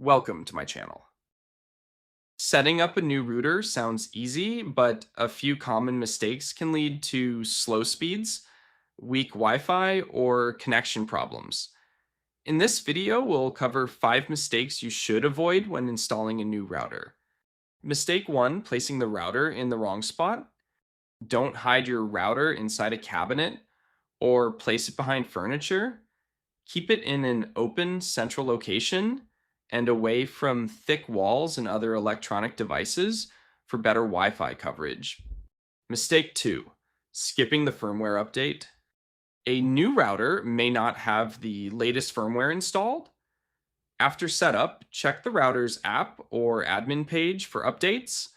Welcome to my channel. Setting up a new router sounds easy, but a few common mistakes can lead to slow speeds, weak Wi-Fi, or connection problems. In this video, we'll cover 5 mistakes you should avoid when installing a new router. Mistake 1, placing the router in the wrong spot. Don't hide your router inside a cabinet or place it behind furniture. Keep it in an open central location and away from thick walls and other electronic devices for better Wi Fi coverage. Mistake 2, skipping the firmware update. A new router may not have the latest firmware installed. After setup, check the router's app or admin page for updates.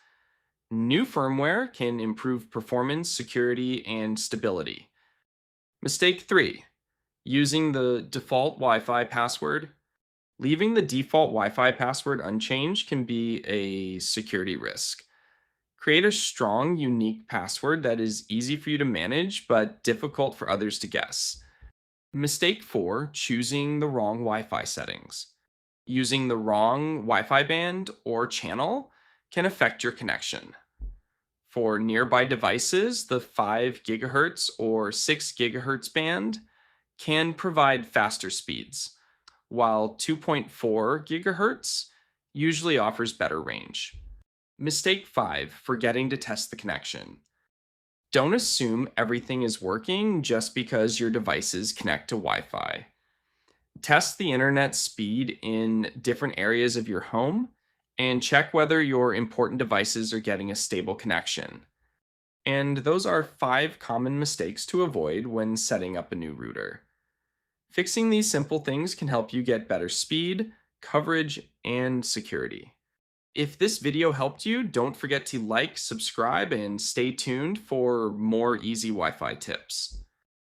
New firmware can improve performance, security, and stability. Mistake 3, using the default Wi Fi password. Leaving the default Wi Fi password unchanged can be a security risk. Create a strong, unique password that is easy for you to manage but difficult for others to guess. Mistake 4, choosing the wrong Wi Fi settings. Using the wrong Wi Fi band or channel can affect your connection. For nearby devices, the 5 gigahertz or 6 gigahertz band can provide faster speeds, while 2.4 gigahertz usually offers better range. Mistake 5, forgetting to test the connection. Don't assume everything is working just because your devices connect to Wi Fi. Test the internet speed in different areas of your home and check whether your important devices are getting a stable connection. And those are 5 common mistakes to avoid when setting up a new router. Fixing these simple things can help you get better speed, coverage, and security. If this video helped you, don't forget to like, subscribe, and stay tuned for more easy Wi-Fi tips.